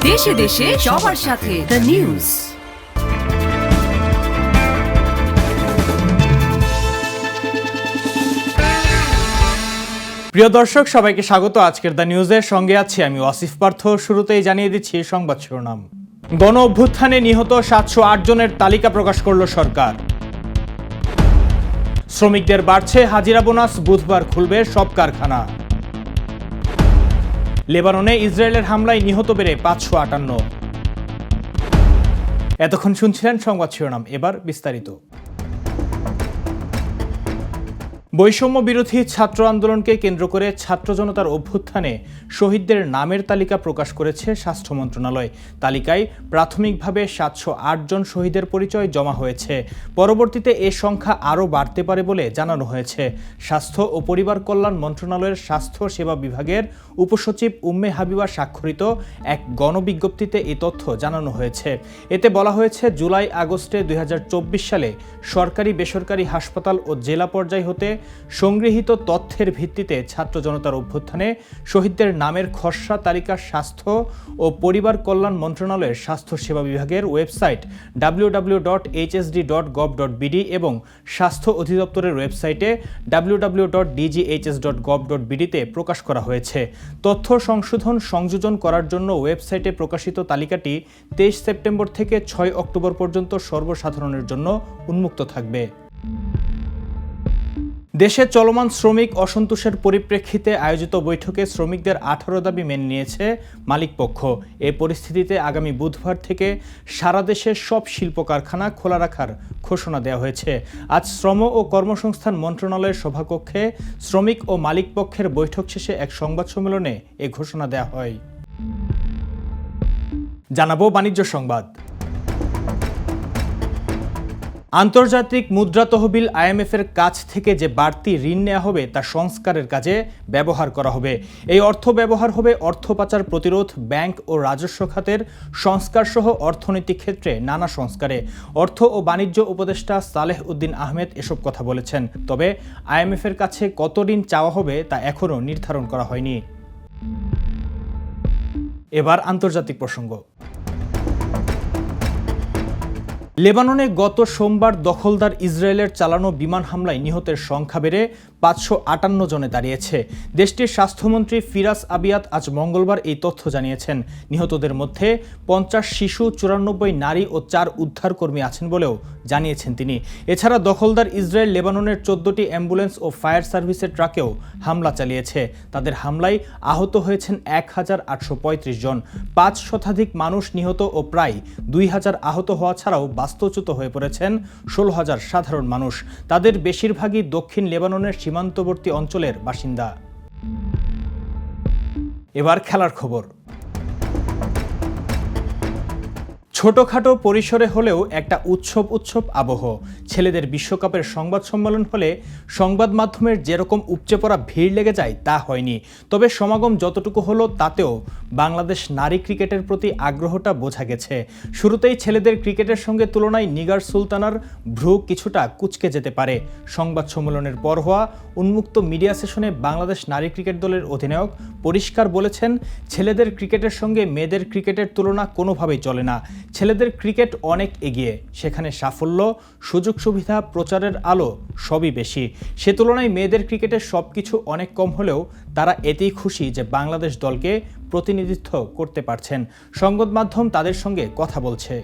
দেশে দেশে সবার সাথে দ্য নিউজ। প্রিয় দর্শক, সবাইকে স্বাগত আজকের দ্য নিউজের সঙ্গে আছি আমি ওয়াসিফ পার্থ। শুরুতেই জানিয়ে দিচ্ছি সংবাদ শিরোনাম। গণ অভ্যুত্থানে নিহত 708 জনের তালিকা প্রকাশ করল সরকার। শ্রমিকদের বাড়ছে হাজিরা বোনাস, বুধবার খুলবে সব কারখানা। লেবাননে ইসরায়েলের হামলায় নিহত বেড়ে 558। এতক্ষণ শুনছিলেন সংবাদ শিরোনাম, এবার বিস্তারিত। বৈষম্য বিরোধী ছাত্র আন্দোলনকে কেন্দ্র করে ছাত্র জনতার অভ্যুত্থানে শহীদদের নামের তালিকা প্রকাশ করেছে স্বাস্থ্য মন্ত্রণালয়। তালিকায় প্রাথমিকভাবে 708 জন শহীদের পরিচয় জমা হয়েছে। পরবর্তীতে এ সংখ্যা আরও বাড়তে পারে বলে জানানো হয়েছে। স্বাস্থ্য ও পরিবার কল্যাণ মন্ত্রণালয়ের স্বাস্থ্য সেবা বিভাগের উপসচিব উম্মে হাবিবা স্বাক্ষরিত এক গণবিজ্ঞপ্তিতে এই তথ্য জানানো হয়েছে। এতে বলা হয়েছে, জুলাই আগস্টে 2024 সালে সরকারি বেসরকারি হাসপাতাল ও জেলা পর্যায় হতে সংগৃহীত তথ্যের ভিত্তিতে ছাত্র জনতার অভ্যুত্থানে শহীদদের নামের খসড়া তালিকা স্বাস্থ্য ও পরিবার কল্যাণ মন্ত্রণালয়ের স্বাস্থ্য সেবা বিভাগের ওয়েবসাইট www.hsd.gov.bd এবং স্বাস্থ্য অধিদপ্তরের ওয়েবসাইটে www.dghs.gov.bd তে প্রকাশ করা হয়েছে। তথ্য সংযোজন করার জন্য ওয়েবসাইটে প্রকাশিত তালিকাটি 23 সেপ্টেম্বর থেকে 6 অক্টোবর পর্যন্ত সর্বসাধারণের জন্য উন্মুক্ত থাকবে। দেশে চলমান শ্রমিক অসন্তোষের পরিপ্রেক্ষিতে আয়োজিত বৈঠকে শ্রমিকদের 18 দাবি মেনে নিয়েছে মালিকপক্ষ। এ পরিস্থিতিতে আগামী বুধবার থেকে সারা দেশের সব শিল্প কারখানা খোলা রাখার ঘোষণা দেওয়া হয়েছে। আজ শ্রম ও কর্মসংস্থান মন্ত্রণালয়ের সভাকক্ষে শ্রমিক ও মালিকপক্ষের বৈঠক শেষে এক সংবাদ সম্মেলনে এ ঘোষণা দেওয়া হয়। জানাবো বাণিজ্য সংবাদ। আন্তর্জাতিক মুদ্রা তহবিল IMF এর কাছ থেকে যে বাড়তি ঋণ নেওয়া হবে তা সংস্কারের কাজে ব্যবহার করা হবে। এই অর্থ ব্যবহার হবে অর্থ পাচার প্রতিরোধ, ব্যাংক ও রাজস্ব খাতের সংস্কার সহ অর্থনৈতিক ক্ষেত্রে নানা সংস্কারে। অর্থ ও বাণিজ্য উপদেষ্টা সালেহ উদ্দিন আহমেদ এসব কথা বলেছেন। তবে IMF এর কাছে কত ঋণ চাওয়া হবে তা এখনও নির্ধারণ করা হয়নি। এবার আন্তর্জাতিক প্রসঙ্গ। লেবাননে গত সোমবার দখলদার ইসরায়েলের চালানো বিমান হামলায় নিহতের সংখ্যা বেড়ে 558 জনে দাঁড়িয়েছে। দেশটির স্বাস্থ্যমন্ত্রী ফিরাস আবিয়াত আজ মঙ্গলবার এই তথ্য জানিয়েছেন। নিহতদের মধ্যে 50 শিশু, 94 নারী ও 4 উদ্ধারকর্মী আছেন বলেও জানিয়েছেন তিনি। এছাড়া দখলদার ইসরায়েল লেবাননের 14টি অ্যাম্বুলেন্স ও ফায়ার সার্ভিসের ট্রাকেও হামলা চালিয়েছে। তাদের হামলায় আহত হয়েছেন 1835 জন। 5 শতাধিক মানুষ নিহত ও প্রায় 2000 আহত হওয়া ছাড়াও বাস্তুচ্যুত হয়ে পড়েছেন 16,000 সাধারণ মানুষ। তাদের বেশিরভাগই দক্ষিণ লেবাননের সীমান্তবর্তী অঞ্চলের বাসিন্দা। এবার খেলার খবর। ছোটখাটো পরিসরে হলেও একটা উৎসব আবহ। ছেলেদের বিশ্বকাপের সংবাদ সম্মেলন হলে সংবাদ মাধ্যমের যেরকম উপচে পড়া ভিড় লেগে যায় তা হয়নি। তবে সমাগম যতটুকু হলো তাতেও বাংলাদেশ নারী ক্রিকেটের প্রতি আগ্রহটা বোঝা গেছে। শুরুতেই ছেলেদের ক্রিকেটের সঙ্গে তুলনায় নিগার সুলতানার ভ্রু কিছুটা কুঁচকে যেতে পারে। সংবাদ সম্মেলনের পর হওয়া উন্মুক্ত মিডিয়া সেশনে বাংলাদেশ নারী ক্রিকেট দলের অধিনায়ক পরিষ্কার বলেছেন, ছেলেদের ক্রিকেটের সঙ্গে মেয়েদের ক্রিকেটের তুলনা কোনোভাবেই চলে না। ছেলেদের ক্রিকেট অনেক এগিয়ে, সেখানে সাফল্য, সুযোগ সুবিধা, প্রচারের আলো সবই বেশি। সে তুলনায় মেয়েদের ক্রিকেটের সবকিছু অনেক কম হলেও তারা এতেই খুশি যে বাংলাদেশ দলকে প্রতিনিধিত্ব করতে পারছেন। সংবাদ মাধ্যম তাদের সঙ্গে কথা বলছে।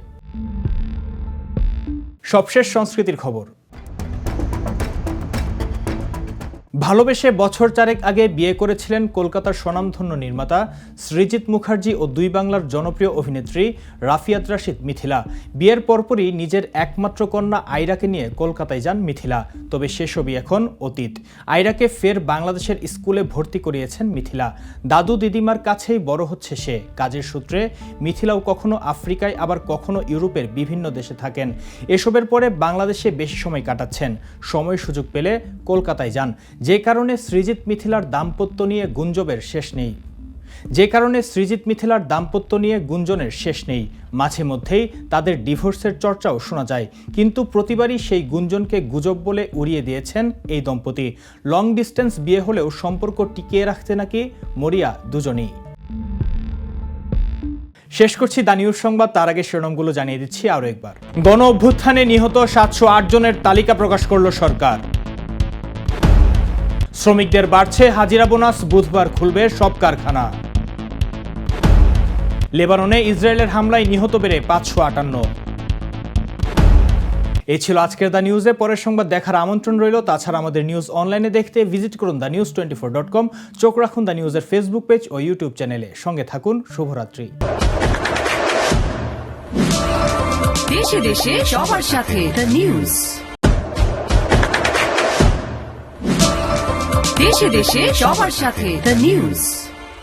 সবশেষ সংস্কৃতির খবর। ভালোবেসে বছর 4 আগে বিয়ে করেছিলেন কলকাতার স্বনামধন্য নির্মাতা সৃজিত মুখার্জি ও দুই বাংলার জনপ্রিয় অভিনেত্রী রাফিয়াত রাশিদ মিথিলা। বিয়ের পরপরই নিজের একমাত্র কন্যা আয়রাকে নিয়ে কলকাতায় যান মিথিলা। তবে সেসবই এখন অতীত। আয়রাকে ফের বাংলাদেশের স্কুলে ভর্তি করিয়েছেন মিথিলা। দাদু দিদিমার কাছেই বড় হচ্ছে সে। কাজের সূত্রে মিথিলাও কখনো আফ্রিকায় আবার কখনো ইউরোপের বিভিন্ন দেশে থাকেন। এসবের পরে বাংলাদেশে বেশি সময় কাটাচ্ছেন। সময় সুযোগ পেলে কলকাতায় যান। যে কারণে সৃজিত মিথিলার দাম্পত্য নিয়ে গুঞ্জনের শেষ নেই। মাঝে মধ্যেই তাদের ডিভোর্সের চর্চাও শোনা যায়, কিন্তু প্রতিবারই সেই গুঞ্জনকে গুজব বলে উড়িয়ে দিয়েছেন এই দম্পতি। লং ডিস্টেন্স বিয়ে হলেও সম্পর্ক টিকিয়ে রাখতে নাকি মরিয়া দুজনেই। শেষ করছি দা নিউজ সংবাদ, তার আগে শিরোনামগুলো জানিয়ে দিচ্ছি আরও একবার। গণ অভ্যুত্থানে নিহত 708 জনের তালিকা প্রকাশ করল সরকার। শ্রমিকদের বাড়ছে হাজিরা বোনাস, বুধবার খুলবে সব কারখানা। লেবাননে ইসরায়েলের হামলায় নিহত বেড়ে 558। এই ছিল আজকের দা নিউজে। পরের সংবাদ দেখার আমন্ত্রণ রইল। তাছাড়া আমাদের নিউজ অনলাইনে দেখতে ভিজিট করুন thenews24.com। চোখ রাখুন দা নিউজের ফেসবুক পেজ ও ইউটিউব চ্যানেলে। সঙ্গে থাকুন। শুভরাত্রি। দেশে দেশে সবার সাথে দ্য নিউজ। দেশে দেশে সবার সাথে দ্য নিউজ।